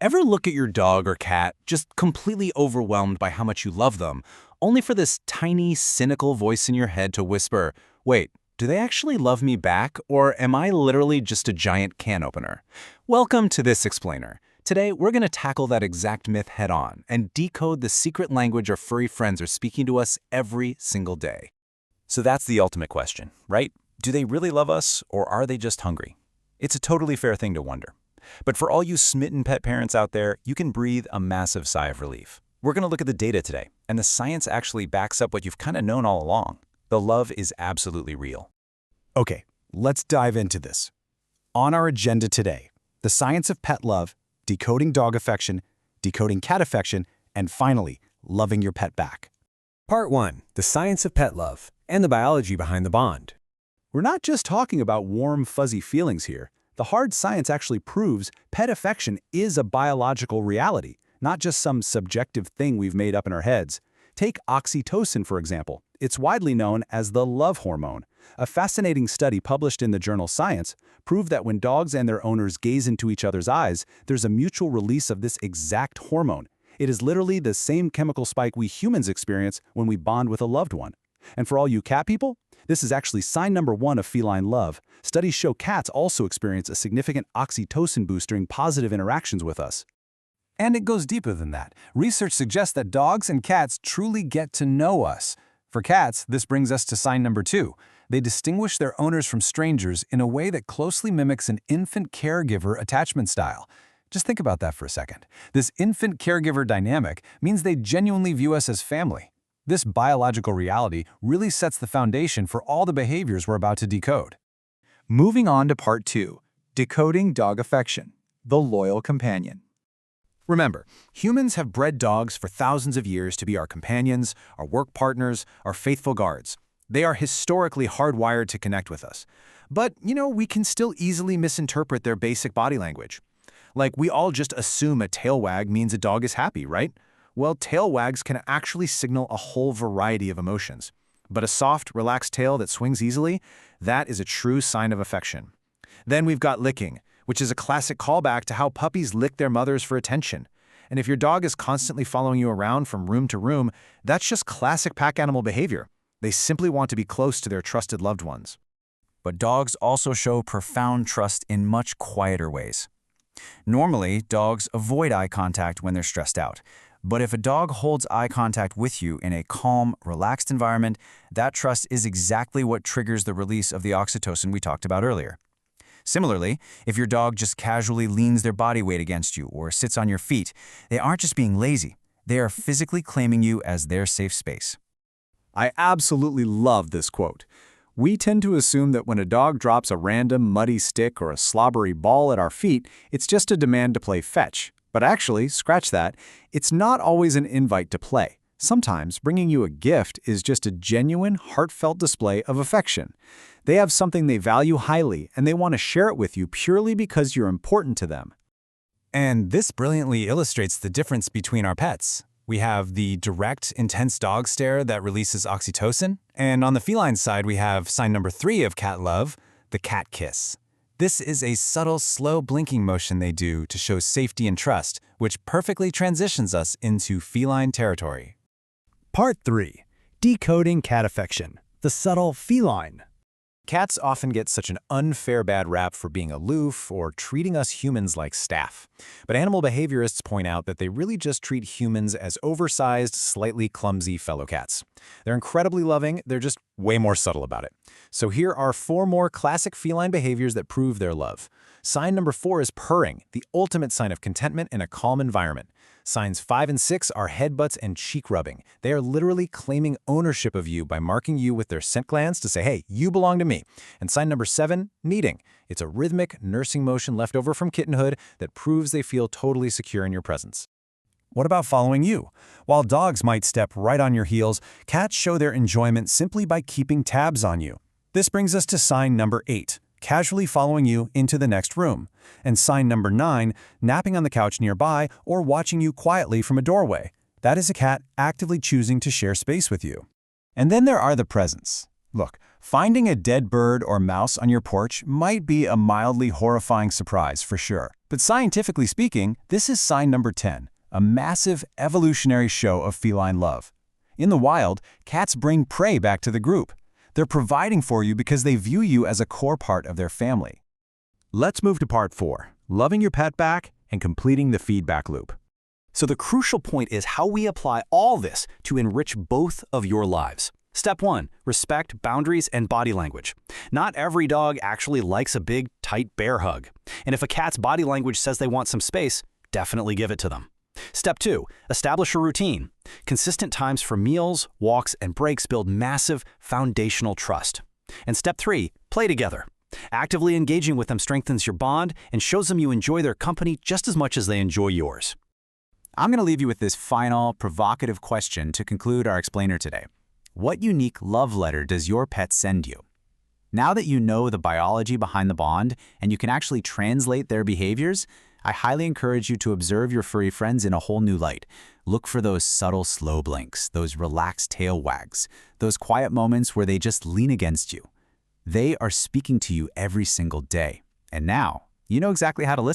Ever look at your dog or cat, just completely overwhelmed by how much you love them, only for this tiny, cynical voice in your head to whisper, wait, do they actually love me back, or am I literally just a giant can opener? Welcome to This Explainer. Today, we're going to tackle that exact myth head-on and decode the secret language our furry friends are speaking to us every single day. So that's the ultimate question, right? Do they really love us, or are they just hungry? It's a totally fair thing to wonder. But for all you smitten pet parents out there, you can breathe a massive sigh of relief. We're going to look at the data today, and the science actually backs up what you've kind of known all along. The love is absolutely real. Okay, let's dive into this. On our agenda today, the science of pet love, decoding dog affection, decoding cat affection, and finally, loving your pet back. Part 1. The science of pet love and the biology behind the bond. We're not just talking about warm, fuzzy feelings here. The hard science actually proves pet affection is a biological reality, not just some subjective thing we've made up in our heads. Take oxytocin, for example. It's widely known as the love hormone. A fascinating study published in the journal Science proved that when dogs and their owners gaze into each other's eyes, there's a mutual release of this exact hormone. It is literally the same chemical spike we humans experience when we bond with a loved one. And for all you cat people, this is actually sign number 1 of feline love. Studies show cats also experience a significant oxytocin boost during positive interactions with us. And it goes deeper than that. Research suggests that dogs and cats truly get to know us. For cats, this brings us to sign number 2. They distinguish their owners from strangers in a way that closely mimics an infant caregiver attachment style. Just think about that for a second. This infant caregiver dynamic means they genuinely view us as family. This biological reality really sets the foundation for all the behaviors we're about to decode. Moving on to Part 2, Decoding Dog Affection, the Loyal Companion. Remember, humans have bred dogs for thousands of years to be our companions, our work partners, our faithful guards. They are historically hardwired to connect with us. But, we can still easily misinterpret their basic body language. Like, we all just assume a tail wag means a dog is happy, right? Well, tail wags can actually signal a whole variety of emotions. But a soft, relaxed tail that swings easily, that is a true sign of affection. Then we've got licking, which is a classic callback to how puppies lick their mothers for attention. And if your dog is constantly following you around from room to room, that's just classic pack animal behavior. They simply want to be close to their trusted loved ones. But dogs also show profound trust in much quieter ways. Normally, dogs avoid eye contact when they're stressed out. But if a dog holds eye contact with you in a calm, relaxed environment, that trust is exactly what triggers the release of the oxytocin we talked about earlier. Similarly, if your dog just casually leans their body weight against you or sits on your feet, they aren't just being lazy. They are physically claiming you as their safe space. I absolutely love this quote. We tend to assume that when a dog drops a random muddy stick or a slobbery ball at our feet, it's just a demand to play fetch. But actually, scratch that, it's not always an invite to play. Sometimes bringing you a gift is just a genuine, heartfelt display of affection. They have something they value highly, and they want to share it with you purely because you're important to them. And this brilliantly illustrates the difference between our pets. We have the direct, intense dog stare that releases oxytocin, and on the feline side we have sign number 3 of cat love, the cat kiss. This is a subtle, slow blinking motion they do to show safety and trust, which perfectly transitions us into feline territory. Part 3. Decoding cat affection, the subtle feline. Cats often get such an unfair bad rap for being aloof or treating us humans like staff. But animal behaviorists point out that they really just treat humans as oversized, slightly clumsy fellow cats. They're incredibly loving, they're just way more subtle about it. So here are 4 more classic feline behaviors that prove their love. Sign number 4 is purring, the ultimate sign of contentment in a calm environment. Signs 5 and 6 are headbutts and cheek rubbing. They are literally claiming ownership of you by marking you with their scent glands to say, hey, you belong to me. And sign number 7, kneading. It's a rhythmic, nursing motion left over from kittenhood that proves they feel totally secure in your presence. What about following you? While dogs might step right on your heels, cats show their enjoyment simply by keeping tabs on you. This brings us to sign number 8. Casually following you into the next room. And sign number 9, napping on the couch nearby or watching you quietly from a doorway. That is a cat actively choosing to share space with you. And then there are the presents. Look, Finding a dead bird or mouse on your porch might be a mildly horrifying surprise for sure. But scientifically speaking, this is sign number 10, a massive evolutionary show of feline love. In the wild, cats bring prey back to the group. They're providing for you because they view you as a core part of their family. Let's move to part 4, loving your pet back and completing the feedback loop. So the crucial point is how we apply all this to enrich both of your lives. Step 1, respect boundaries and body language. Not every dog actually likes a big, tight bear hug. And if a cat's body language says they want some space, definitely give it to them. Step 2, establish a routine. Consistent times for meals, walks, and breaks build massive foundational trust. And step 3, play together. Actively engaging with them strengthens your bond and shows them you enjoy their company just as much as they enjoy yours. I'm going to leave you with this final, provocative question to conclude our explainer today. What unique love letter does your pet send you? Now that you know the biology behind the bond and you can actually translate their behaviors, I highly encourage you to observe your furry friends in a whole new light. Look for those subtle slow blinks, those relaxed tail wags, those quiet moments where they just lean against you. They are speaking to you every single day. And now, you know exactly how to listen.